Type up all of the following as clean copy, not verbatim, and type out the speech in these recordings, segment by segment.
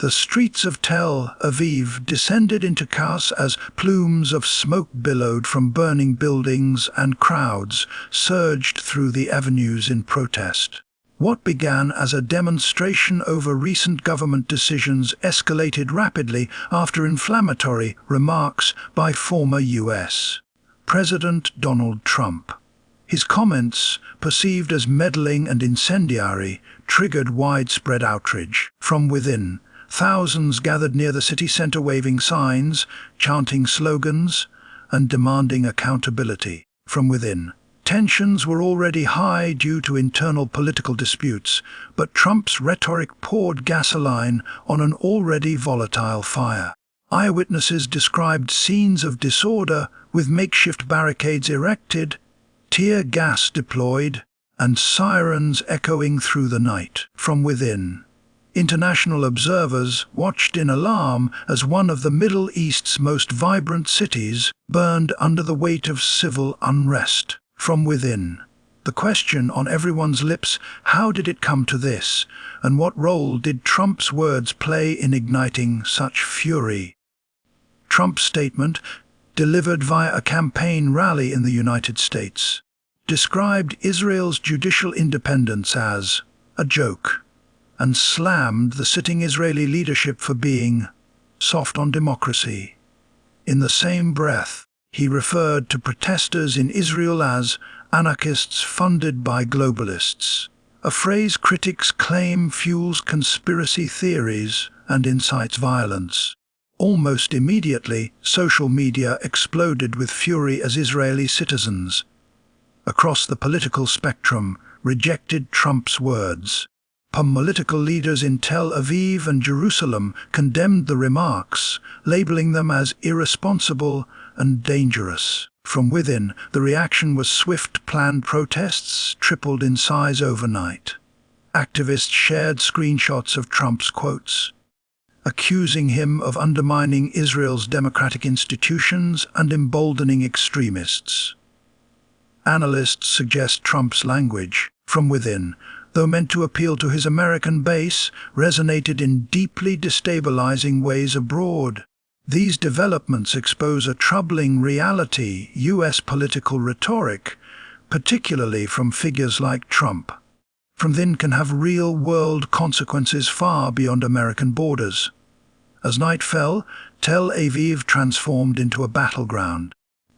The streets of Tel Aviv descended into chaos as plumes of smoke billowed from burning buildings and crowds surged through the avenues in protest. What began as a demonstration over recent government decisions escalated rapidly after inflammatory remarks by former U.S. President Donald Trump. His comments, perceived as meddling and incendiary, triggered widespread outrage. From within, thousands gathered near the city center waving signs, chanting slogans, and demanding accountability. From within, tensions were already high due to internal political disputes, but Trump's rhetoric poured gasoline on an already volatile fire. Eyewitnesses described scenes of disorder with makeshift barricades erected, tear gas deployed, and sirens echoing through the night. From within, international observers watched in alarm as one of the Middle East's most vibrant cities burned under the weight of civil unrest. From within, the question on everyone's lips: how did it come to this, and what role did Trump's words play in igniting such fury? Trump's statement, delivered via a campaign rally in the United States, described Israel's judicial independence as a joke, and slammed the sitting Israeli leadership for being soft on democracy. In the same breath, he referred to protesters in Israel as anarchists funded by globalists, a phrase critics claim fuels conspiracy theories and incites violence. Almost immediately, social media exploded with fury as Israeli citizens, across the political spectrum, rejected Trump's words. Political leaders in Tel Aviv and Jerusalem condemned the remarks, labeling them as irresponsible and dangerous. From within, the reaction was swift. Planned protests tripled in size overnight. Activists shared screenshots of Trump's quotes, accusing him of undermining Israel's democratic institutions and emboldening extremists. Analysts suggest Trump's language, from within, though meant to appeal to his American base, resonated in deeply destabilizing ways abroad. These developments expose a troubling reality: U.S. political rhetoric, particularly from figures like Trump, from within can have real-world consequences far beyond American borders. As night fell, Tel Aviv transformed into a battleground.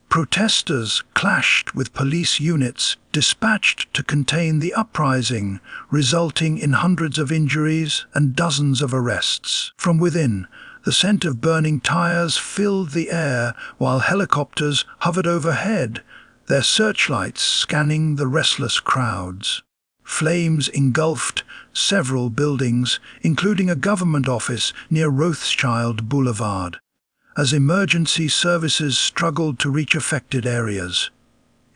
Protesters clashed with police units dispatched to contain the uprising, resulting in hundreds of injuries and dozens of arrests. From within, the scent of burning tires filled the air while helicopters hovered overhead, their searchlights scanning the restless crowds. Flames engulfed several buildings, including a government office near Rothschild Boulevard, as emergency services struggled to reach affected areas.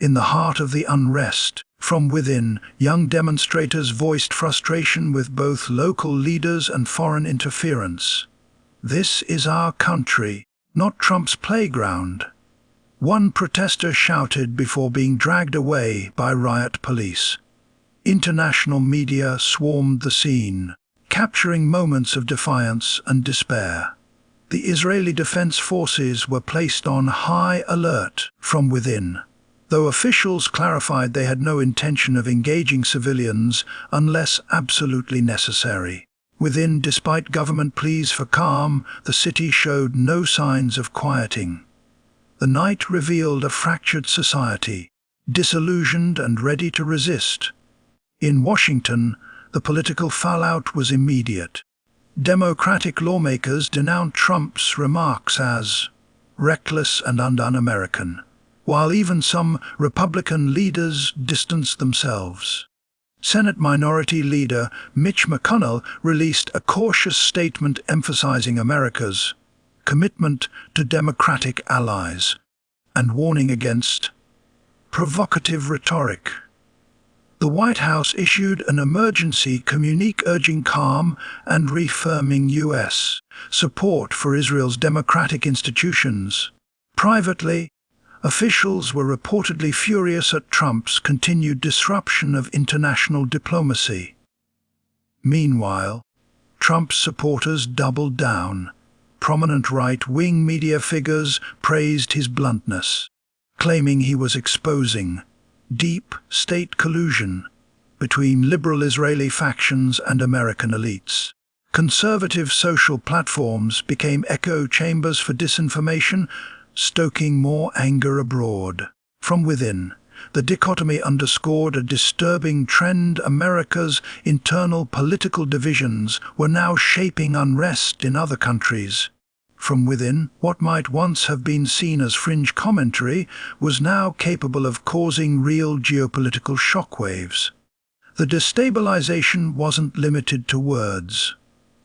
In the heart of the unrest, from within, young demonstrators voiced frustration with both local leaders and foreign interference. "This is our country, not Trump's playground," one protester shouted before being dragged away by riot police. International media swarmed the scene, capturing moments of defiance and despair. The Israeli Defense Forces were placed on high alert from within, though officials clarified they had no intention of engaging civilians unless absolutely necessary. Within, despite government pleas for calm, the city showed no signs of quieting. The night revealed a fractured society, disillusioned and ready to resist. In Washington, the political fallout was immediate. Democratic lawmakers denounced Trump's remarks as reckless and un-American, while even some Republican leaders distanced themselves. Senate Minority Leader Mitch McConnell released a cautious statement emphasizing America's commitment to democratic allies and warning against provocative rhetoric. The White House issued an emergency communique urging calm and reaffirming U.S. support for Israel's democratic institutions. Privately, officials were reportedly furious at Trump's continued disruption of international diplomacy. Meanwhile, Trump's supporters doubled down. Prominent right-wing media figures praised his bluntness, claiming he was exposing deep state collusion between liberal Israeli factions and American elites. Conservative social platforms became echo chambers for disinformation, stoking more anger abroad. From within, the dichotomy underscored a disturbing trend. America's internal political divisions were now shaping unrest in other countries. From within, what might once have been seen as fringe commentary was now capable of causing real geopolitical shockwaves. The destabilization wasn't limited to words.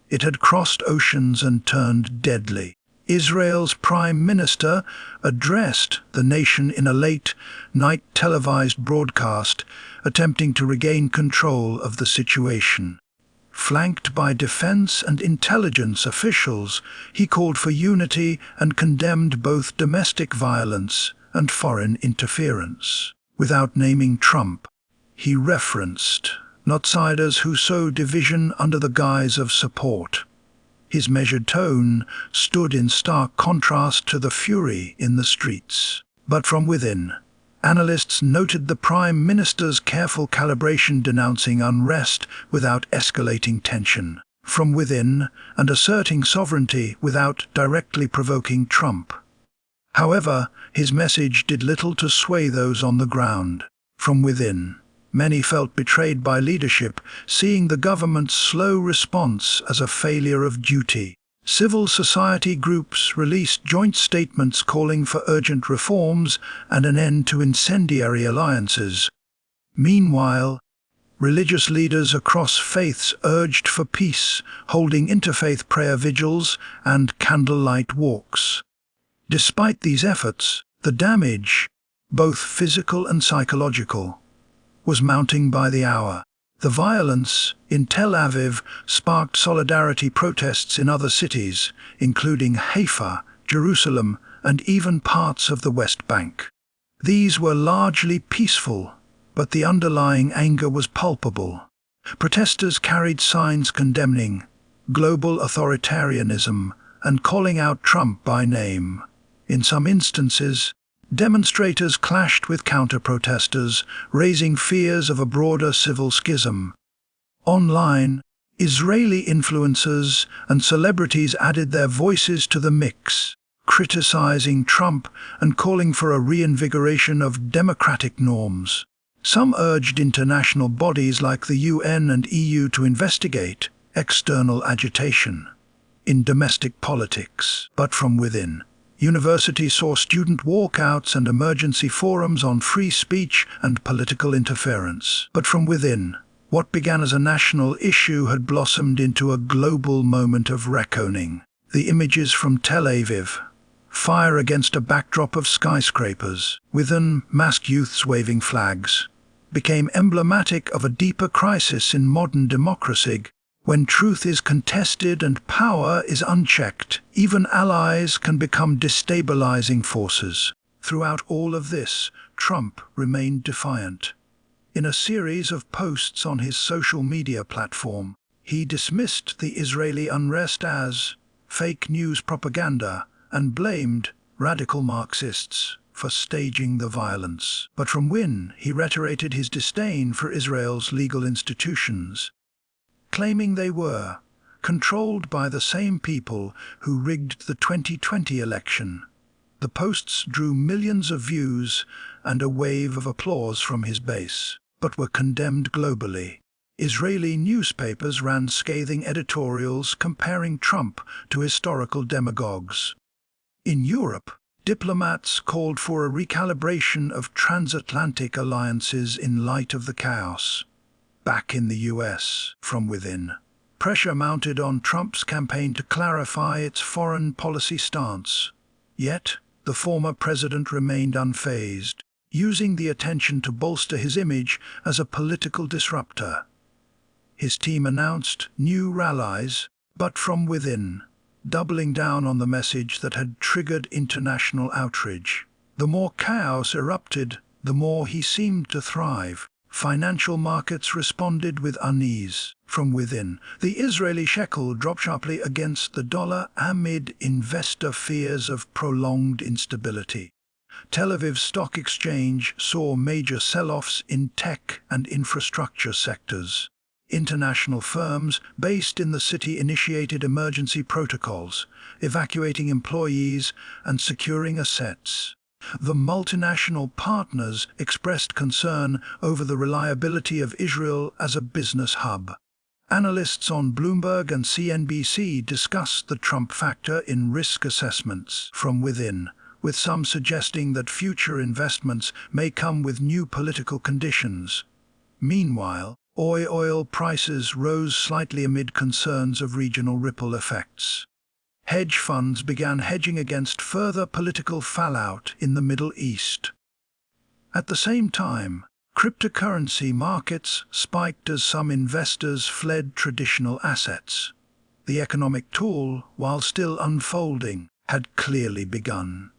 It had crossed oceans and turned deadly. Israel's Prime Minister addressed the nation in a late-night televised broadcast, attempting to regain control of the situation. Flanked by defense and intelligence officials, he called for unity and condemned both domestic violence and foreign interference. Without naming Trump, he referenced outsiders who sow division under the guise of support. His measured tone stood in stark contrast to the fury in the streets. But from within, analysts noted the Prime Minister's careful calibration, denouncing unrest without escalating tension. From within, and asserting sovereignty without directly provoking Trump. However, his message did little to sway those on the ground. From within, many felt betrayed by leadership, seeing the government's slow response as a failure of duty. Civil society groups released joint statements calling for urgent reforms and an end to incendiary alliances. Meanwhile, religious leaders across faiths urged for peace, holding interfaith prayer vigils and candlelight walks. Despite these efforts, the damage, both physical and psychological, was mounting by the hour. The violence in Tel Aviv sparked solidarity protests in other cities, including Haifa, Jerusalem, and even parts of the West Bank. These were largely peaceful, but the underlying anger was palpable. Protesters carried signs condemning global authoritarianism and calling out Trump by name. In some instances, demonstrators clashed with counter-protesters, raising fears of a broader civil schism. Online, Israeli influencers and celebrities added their voices to the mix, criticizing Trump and calling for a reinvigoration of democratic norms. Some urged international bodies like the UN and EU to investigate external agitation in domestic politics. But from within, universities saw student walkouts and emergency forums on free speech and political interference. But from within, what began as a national issue had blossomed into a global moment of reckoning. The images from Tel Aviv, fire against a backdrop of skyscrapers, within masked youths waving flags, became emblematic of a deeper crisis in modern democracy. When truth is contested and power is unchecked, even allies can become destabilizing forces. Throughout all of this, Trump remained defiant. In a series of posts on his social media platform, he dismissed the Israeli unrest as fake news propaganda and blamed radical Marxists for staging the violence. But from within, he reiterated his disdain for Israel's legal institutions, claiming they were controlled by the same people who rigged the 2020 election. The posts drew millions of views and a wave of applause from his base, but were condemned globally. Israeli newspapers ran scathing editorials comparing Trump to historical demagogues. In Europe, diplomats called for a recalibration of transatlantic alliances in light of the chaos. Back in the US, from within, pressure mounted on Trump's campaign to clarify its foreign policy stance. Yet, the former president remained unfazed, using the attention to bolster his image as a political disruptor. His team announced new rallies, but from within, doubling down on the message that had triggered international outrage. The more chaos erupted, the more he seemed to thrive. financial markets responded with unease. From within, the Israeli shekel dropped sharply against the dollar amid investor fears of prolonged instability. Tel Aviv Stock Exchange saw major sell-offs in tech and infrastructure sectors. International firms based in the city initiated emergency protocols, evacuating employees and securing assets. The multinational partners expressed concern over the reliability of Israel as a business hub. Analysts on Bloomberg and CNBC discussed the Trump factor in risk assessments from within, with some suggesting that future investments may come with new political conditions. Meanwhile, oil prices rose slightly amid concerns of regional ripple effects. Hedge funds began hedging against further political fallout in the Middle East. At the same time, cryptocurrency markets spiked as some investors fled traditional assets. The economic tool, while still unfolding, had clearly begun.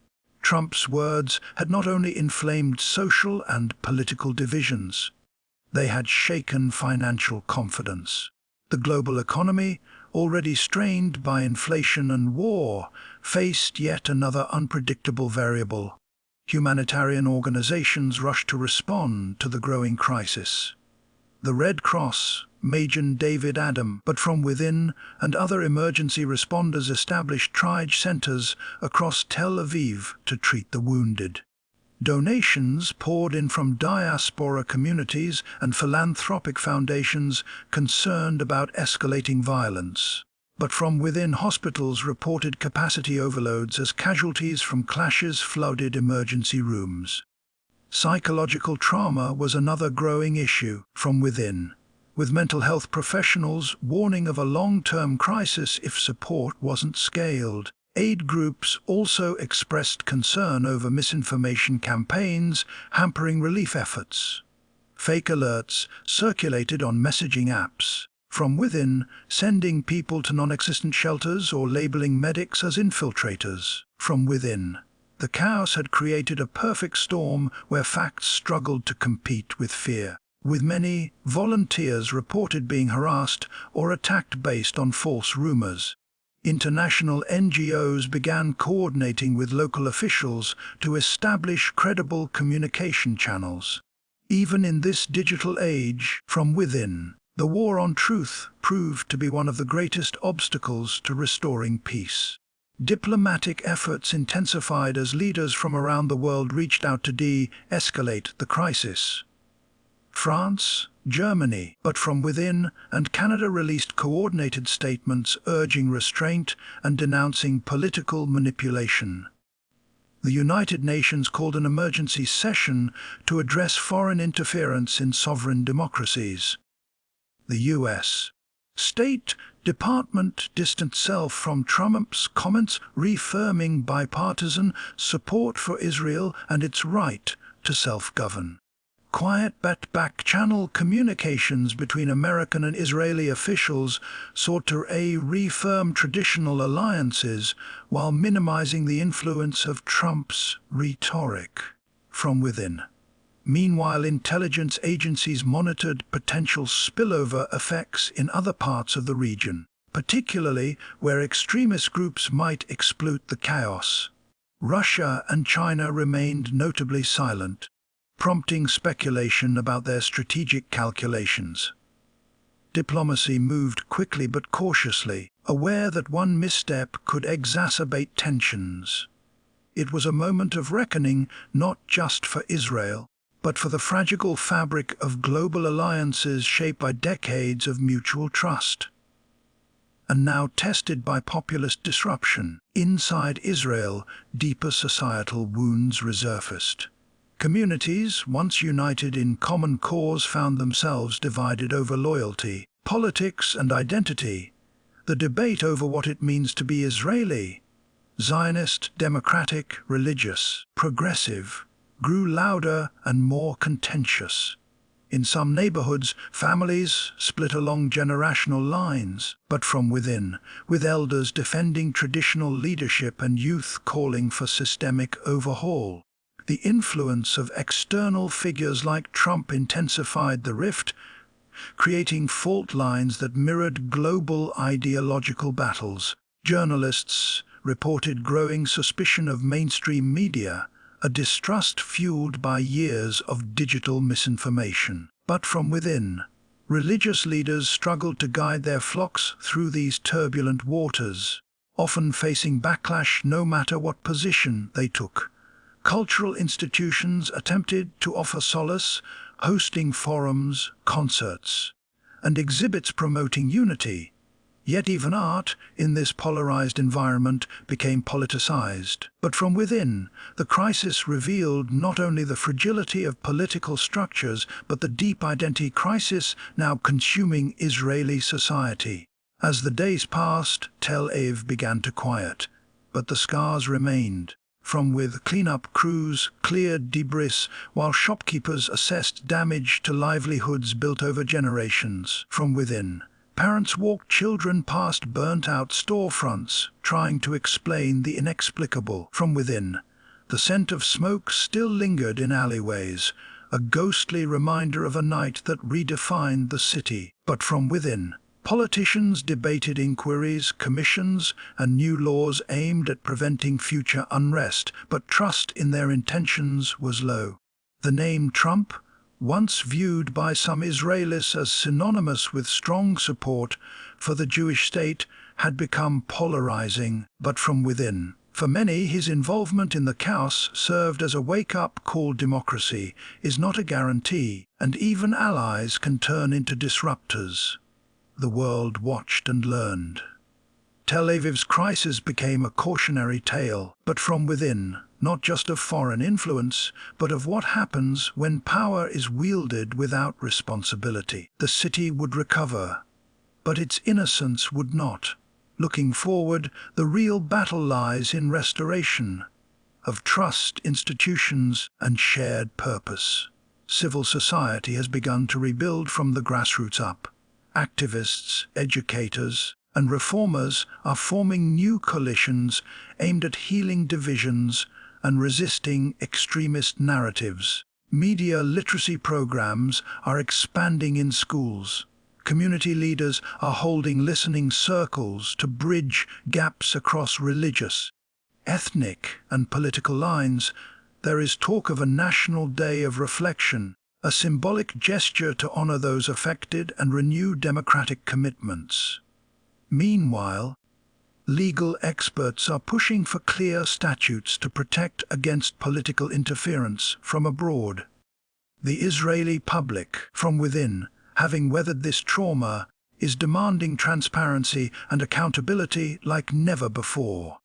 Trump's words had not only inflamed social and political divisions, they had shaken financial confidence. The global economy, already strained by inflation and war, faced yet another unpredictable variable. Humanitarian organizations rushed to respond to the growing crisis. The Red Cross, Magen David Adom, but from within, and other emergency responders established triage centers across Tel Aviv to treat the wounded. Donations poured in from diaspora communities and philanthropic foundations concerned about escalating violence. But from within, hospitals reported capacity overloads as casualties from clashes flooded emergency rooms. Psychological trauma was another growing issue from within, with mental health professionals warning of a long-term crisis if support wasn't scaled. Aid groups also expressed concern over misinformation campaigns hampering relief efforts. Fake alerts circulated on messaging apps from within, sending people to non-existent shelters or labeling medics as infiltrators. From within, the chaos had created a perfect storm where facts struggled to compete with fear, with many volunteers reported being harassed or attacked based on false rumors. International NGOs began coordinating with local officials to establish credible communication channels. Even in this digital age, from within, the war on truth proved to be one of the greatest obstacles to restoring peace. Diplomatic efforts intensified as leaders from around the world reached out to de-escalate the crisis. France, Germany, but from within, and Canada released coordinated statements urging restraint and denouncing political manipulation. The United Nations called an emergency session to address foreign interference in sovereign democracies. The U.S. State Department distanced itself from Trump's comments, reaffirming bipartisan support for Israel and its right to self-govern. Quiet but back-channel communications between American and Israeli officials sought to reaffirm traditional alliances while minimizing the influence of Trump's rhetoric from within. Meanwhile, intelligence agencies monitored potential spillover effects in other parts of the region, particularly where extremist groups might exploit the chaos. Russia and China remained notably silent, prompting speculation about their strategic calculations. Diplomacy moved quickly but cautiously, aware that one misstep could exacerbate tensions. It was a moment of reckoning not just for Israel, but for the fragile fabric of global alliances shaped by decades of mutual trust. And now tested by populist disruption, inside Israel, deeper societal wounds resurfaced. Communities, once united in common cause, found themselves divided over loyalty, politics, and identity. The debate over what it means to be Israeli, Zionist, democratic, religious, progressive, grew louder and more contentious. In some neighborhoods, families split along generational lines, but from within, with elders defending traditional leadership and youth calling for systemic overhaul. The influence of external figures like Trump intensified the rift, creating fault lines that mirrored global ideological battles. Journalists reported growing suspicion of mainstream media, a distrust fueled by years of digital misinformation. But from within, religious leaders struggled to guide their flocks through these turbulent waters, often facing backlash no matter what position they took. Cultural institutions attempted to offer solace, hosting forums, concerts, and exhibits promoting unity. Yet even art, in this polarized environment, became politicized. But from within, the crisis revealed not only the fragility of political structures, but the deep identity crisis now consuming Israeli society. As the days passed, Tel Aviv began to quiet, but the scars remained. From within, cleanup crews cleared debris, while shopkeepers assessed damage to livelihoods built over generations. From within, parents walked children past burnt-out storefronts, trying to explain the inexplicable. From within, the scent of smoke still lingered in alleyways, a ghostly reminder of a night that redefined the city. But from within, politicians debated inquiries, commissions, and new laws aimed at preventing future unrest, but trust in their intentions was low. The name Trump, once viewed by some Israelis as synonymous with strong support for the Jewish state, had become polarizing. But from within, for many, his involvement in the chaos served as a wake-up call. Democracy is not a guarantee, and even allies can turn into disruptors. The world watched and learned. Tel Aviv's crisis became a cautionary tale, but from within, not just of foreign influence, but of what happens when power is wielded without responsibility. The city would recover, but its innocence would not. Looking forward, the real battle lies in restoration of trust, institutions, and shared purpose. Civil society has begun to rebuild from the grassroots up. Activists, educators, and reformers are forming new coalitions aimed at healing divisions and resisting extremist narratives. Media literacy programs are expanding in schools. Community leaders are holding listening circles to bridge gaps across religious, ethnic, and political lines. There is talk of a national day of reflection, a symbolic gesture to honor those affected and renew democratic commitments. Meanwhile, legal experts are pushing for clear statutes to protect against political interference from abroad. The Israeli public, from within, having weathered this trauma, is demanding transparency and accountability like never before.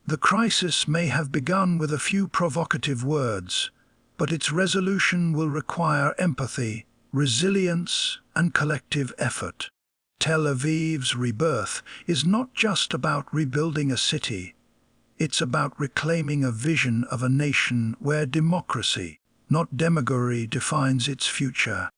The crisis may have begun with a few provocative words, but its resolution will require empathy, resilience, and collective effort. Tel Aviv's rebirth is not just about rebuilding a city. It's about reclaiming a vision of a nation where democracy, not demagoguery, defines its future.